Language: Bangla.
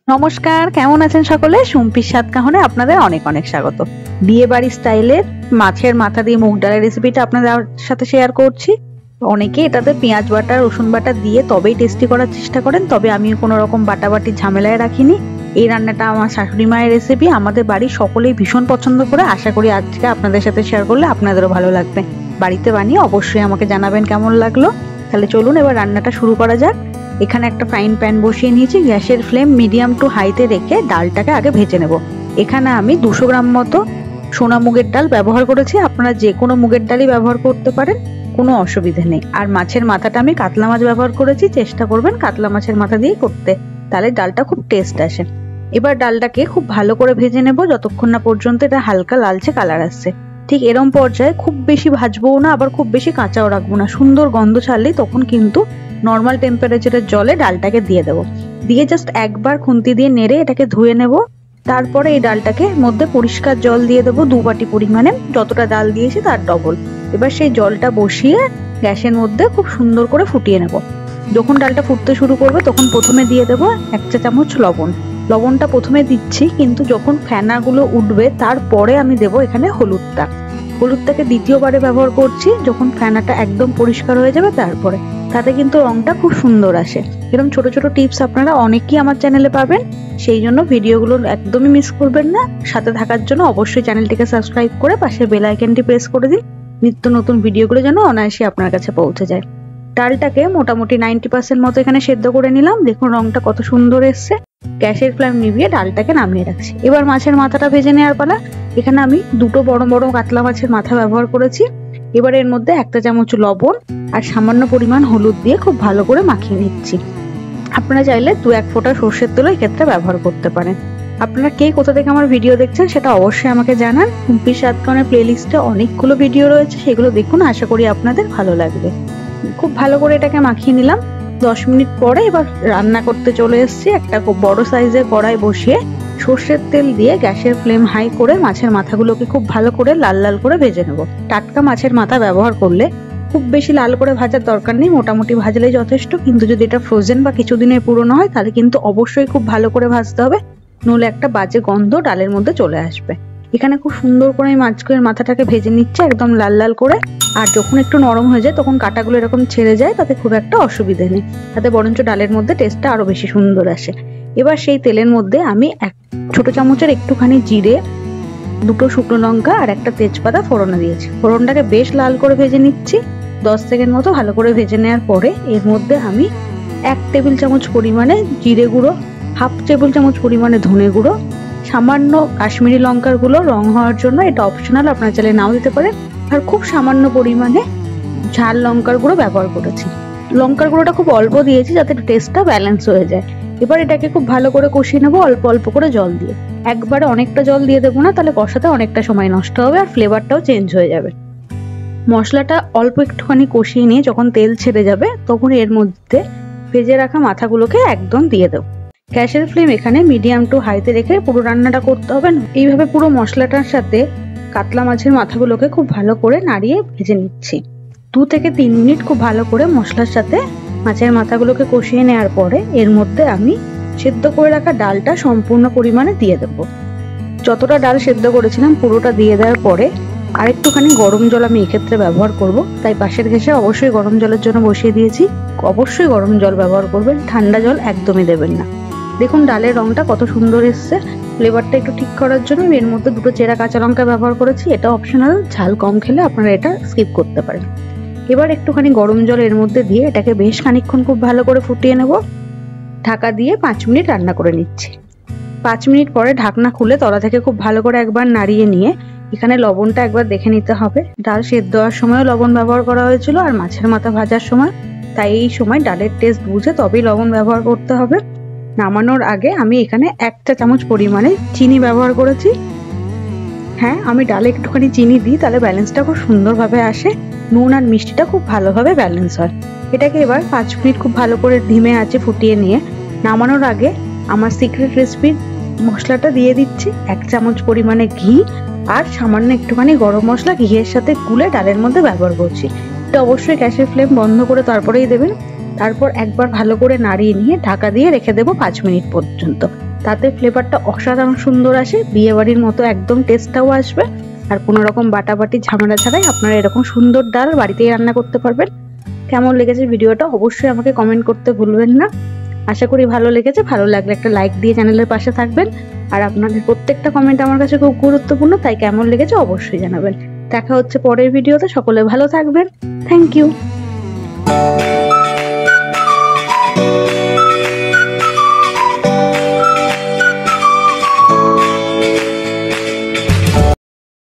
নমস্কার, কেমন আছেন সকলে? সুম্পির স্বাদ কাহনে আপনাদের অনেক অনেক স্বাগত। বিয়ে বাড়ি স্টাইলের মাছের মাথা দিয়ে মুগ ডালের রেসিপিটা আপনাদের সাথে শেয়ার করছি। অনেকে এটাতে পেঁয়াজ বাটা রসুন বাটা দিয়ে তবেই টেস্টি করার চেষ্টা করেন, তবে আমি কোনো রকম বাটাবাটি ঝামেলায় রাখিনি। এই রান্নাটা আমার শাশুড়ি মায়ের রেসিপি, আমাদের বাড়ির সকলেই ভীষণ পছন্দ করে। আশা করি আজকে আপনাদের সাথে শেয়ার করলে আপনাদেরও ভালো লাগবে। বাড়িতে বানিয়ে অবশ্যই আমাকে জানাবেন কেমন লাগলো। তাহলে চলুন এবার রান্নাটা শুরু করা যাক। এখানে একটা ফ্রাইং প্যান বসিয়ে নিয়েছি, গ্যাসের ফ্লেম মিডিয়াম টু হাইতে রেখে ডালটাকে আগে ভেজে নেব। এখানে আমি 200 গ্রাম মতো সোনা মুগের ডাল ব্যবহার করেছি। আপনারা যে কোনো মুগের ডালই ব্যবহার করতে পারেন, কোনো অসুবিধা নেই। আর মাছের মাথাটা আমি কাতলা মাছ ব্যবহার করেছি, চেষ্টা করবেন কাতলা মাছের মাথা দিয়ে করতে, তাহলে ডালটা খুব টেস্ট আসে। এবার ডালটাকে খুব ভালো করে ভেজে নেব যতক্ষণ না পর্যন্ত এটা হালকা লালচে কালার আসছে। ঠিক এরম পর্যায়ে খুব বেশি ভাজবো না, আবার খুব বেশি কাঁচাও রাখবো না। সুন্দর গন্ধ ছাড়লেই তখন কিন্তু নর্মাল টেম্পারেচারের জলে ডালটাকে দিয়ে দেবো। দিয়ে জাস্ট একবার খুন্তি দিয়ে নেড়ে এটাকে ধুয়ে নেব। তারপরে এই ডালটাকে মধ্যে পরিষ্কার জল দিয়ে দেবো 2 বাটি পরিমাণে, যতটা ডাল দিয়েছি তার ডবল। এবার সেই জলটা বসিয়ে গ্যাসের মধ্যে খুব সুন্দর করে ফুটিয়ে নেব। যখন ডালটা ফুটতে শুরু করবে তখন প্রথমে দিয়ে দেবো 1 চা চামচ লবণ। লবণটা প্রথমে দিচ্ছি, কিন্তু যখন ফেনাগুলো উঠবে তারপরে আমি দেবো এখানে হলুদটাকে দ্বিতীয়বারে ব্যবহার করছি, যখন ফেনাটা একদম পরিষ্কার হয়ে যাবে তারপরে। তাতে কিন্তু রংটা খুব সুন্দর আসে। এরকম ছোট ছোট টিপস আপনারা অনেকেই আমার চ্যানেলে পাবেন, সেই জন্য ভিডিওগুলো একদমই মিস করবেন না। সাথে থাকার জন্য অবশ্যই চ্যানেলটিকে সাবস্ক্রাইব করে পাশে বেল আইকনটি প্রেস করে দিন, নিত্য নতুন ভিডিওগুলো যেন অনায়াসে আপনার কাছে পৌঁছে যায়। ডালটাকে মোটামুটি 90% মতো এখানে সেদ্ধ করে নিলাম। দেখুন রংটা কত সুন্দর এসছে। গ্যাসের ফ্লেম নিভিয়ে ডালটাকে নামিয়ে রাখছি। এবার মাছের মাথাটা ভেজে নেওয়ার পালা। এখানে আমি 2টো বড় বড় কাতলা মাছের মাথা ব্যবহার করেছি। এবার এর মধ্যে 1 চা চামচ লবণ আর সামান্য পরিমাণ হলুদ দিয়ে খুব ভালো করে মাখিয়ে নিচ্ছি। আপনারা চাইলে 2-1 ফোঁটা সর্ষের তেলও এক্ষেত্রে ব্যবহার করতে পারেন। আপনারা কে কোথা থেকে আমার ভিডিও দেখছেন সেটা অবশ্যই আমাকে জানান। সুম্পির স্বাদ কাহনের প্লেলিস্টে অনেকগুলো ভিডিও রয়েছে, সেগুলো দেখুন, আশা করি আপনাদের ভালো লাগবে। খুব ভালো করে এটাকে মাখিয়ে নিলাম। 10 মিনিট পরে এবার রান্না করতে চলে এসেছি। একটা খুব বড় সাইজের কড়াই বসিয়ে সর্ষের তেল দিয়ে গ্যাসের ফ্লেম হাই করে মাছের মাথাগুলোকে খুব ভালো করে লাল লাল করে ভেজে নেব। টাটকা মাছের মাথা ব্যবহার করলে খুব বেশি লাল করে ভাজার দরকার নেই, মোটামুটি ভাজলেই যথেষ্ট। কিন্তু যদি এটা ফ্রোজেন বা কিছুদিনের পুরনো হয় তাহলে কিন্তু অবশ্যই খুব ভালো করে ভাজতে হবে, নইলে একটা বাজে গন্ধ ডালের মধ্যে চলে আসবে। এখানে খুব সুন্দর করে আমি মাছের মাথাটাকে ভেজে নিচ্ছে একদম লাল লাল করে। আর যখন একটু নরম হয়ে যায় তখন কাঁটাগুলো এরকম ছেড়ে যায়, তাতে খুব একটা অসুবিধে নেই, তাতে বরঞ্চ ডালের মধ্যে টেস্টটা আরো বেশি সুন্দর আসে। এবার সেই তেলের মধ্যে আমি 1 ছোট চামচের একটুখানি জিরে, 2টো শুকনো লঙ্কা আর একটা তেজপাতা ফোড়নে দিয়েছি। ফোড়নটাকে বেশ লাল করে ভেজে নিচ্ছি। 10 সেকেন্ড মতো ভালো করে ভেজে নেওয়ার পরে এর মধ্যে আমি 1 টেবিল চামচ পরিমাণে জিরে গুঁড়ো, 1/2 টেবিল চামচ পরিমাণে ধনে গুঁড়ো, সামান্য কাশ্মীরি লঙ্কার গুঁড়ো রং হওয়ার জন্য, এটা অপশনাল, আপনারা চাইলে নাও দিতে পারেন, আর খুব সামান্য পরিমাণে ঝাল লঙ্কার গুঁড়ো ব্যবহার করেছি। লঙ্কার গুঁড়োটা খুব অল্প দিয়েছি যাতে টেস্টটা ব্যালেন্স হয়ে যায়। এবার এটাকে খুব ভালো করে কষিয়ে নেবো অল্প অল্প করে জল দিয়ে। একবারে অনেকটা জল দিয়ে দেবো না, তাহলে কষাতে অনেকটা সময় নষ্ট হবে আর ফ্লেভারটাও চেঞ্জ হয়ে যাবে। মশলাটা অল্প একটুখানি কষিয়ে নিয়ে যখন তেল ছেড়ে যাবে তখন এর মধ্যে ভেজে রাখা মাথাগুলোকে একদম দিয়ে দেবো। গ্যাসের ফ্লেম এখানে মিডিয়াম টু হাইতে রেখে পুরো রান্নাটা করতে হবে। এইভাবে পুরো মশলাটার সাথে কাতলা মাছের মাথাগুলোকে খুব ভালো করে নাড়িয়ে ভেজে নিচ্ছি। 2 থেকে 3 মিনিট খুব ভালো করে মশলার সাথে মাছের মাথাগুলোকে কষিয়ে নেওয়ার পরে এর মধ্যে আমি সেদ্ধ করে রাখা ডালটা সম্পূর্ণ পরিমাণে দিয়ে দেবো। যতটা ডাল সেদ্ধ করেছিলাম পুরোটা দিয়ে দেওয়ার পরে আরেকটুখানি গরম জল আমি এক্ষেত্রে ব্যবহার করব, তাই পাশের গ্যাসে অবশ্যই গরম জলের জন্য বসিয়ে দিয়েছি। অবশ্যই গরম জল ব্যবহার করবেন, ঠান্ডা জল একদমই দেবেন না। দেখুন ডালের রংটা কত সুন্দর এসছে। ফ্লেভারটা একটু ঠিক করার জন্য আমি এর মধ্যে 2টো চেরা কাঁচা লঙ্কা ব্যবহার করেছি, এটা অপশনাল, ঝাল কম খেলে আপনারা এটা স্কিপ করতে পারেন। এবার একটুখানি গরম জল এর মধ্যে দিয়ে এটাকে বেশ খানিকক্ষণ খুব ভালো করে ফুটিয়ে নেব। ঢাকা দিয়ে 5 মিনিট রান্না করে নিচ্ছি। 5 মিনিট পরে ঢাকনা খুলে তলা থেকে খুব ভালো করে একবার নাড়িয়ে নিয়ে এখানে লবণটা একবার দেখে নিতে হবে। ডাল সেদ্ধ হওয়ার সময়ও লবণ ব্যবহার করা হয়েছিল আর মাছের মাথা ভাজার সময়, তাই এই সময় ডালের টেস্ট বুঝে তবেই লবণ ব্যবহার করতে হবে। নামানোর আগে আমি এখানে 1 চা চামচ পরিমাণে চিনি ব্যবহার করেছি। হ্যাঁ, আমি ডালে একটুখানি চিনি দিই, তাহলে ব্যালেন্সটা খুব সুন্দরভাবে আসে, নুন আর মিষ্টিটা খুব ভালোভাবে ব্যালেন্স হয়। এটাকে এবার 5 মিনিট খুব ভালো করে ধিমে আঁচে ফুটিয়ে নিয়ে নামানোর আগে আমার সিক্রেট রেসিপির মশলাটা দিয়ে দিচ্ছি। 1 চামচ পরিমাণে ঘি আর সামান্য একটুখানি গরম মশলা ঘিয়ের সাথে গুলে ডালের মধ্যে ব্যবহার করছি। এটা অবশ্যই গ্যাসের ফ্লেম বন্ধ করে তারপরেই দেবেন। তারপর একবার ভালো করে নাড়িয়ে নিয়ে ঢাকা দিয়ে রেখে দেবো 5 মিনিট পর্যন্ত। তাতে ফ্লেভারটা অসাধারণ সুন্দর আসে, বিয়ে বাড়ির মতো একদম টেস্টটাও আসবে। আর কোনো রকম বাটাবাটি ঝামেলা ছাড়াই আপনারা এরকম সুন্দর ডাল বাড়িতেই রান্না করতে পারবেন। কেমন লেগেছে ভিডিওটা অবশ্যই আমাকে কমেন্ট করতে ভুলবেন না। আশা করি ভালো লেগেছে। ভালো লাগলে একটা লাইক দিয়ে চ্যানেলের পাশে থাকবেন। আর আপনাদের প্রত্যেকটা কমেন্ট আমার কাছে খুব গুরুত্বপূর্ণ, তাই কেমন লেগেছে অবশ্যই জানাবেন। দেখা হচ্ছে পরের ভিডিওতে। সকলে ভালো থাকবেন। Thank you.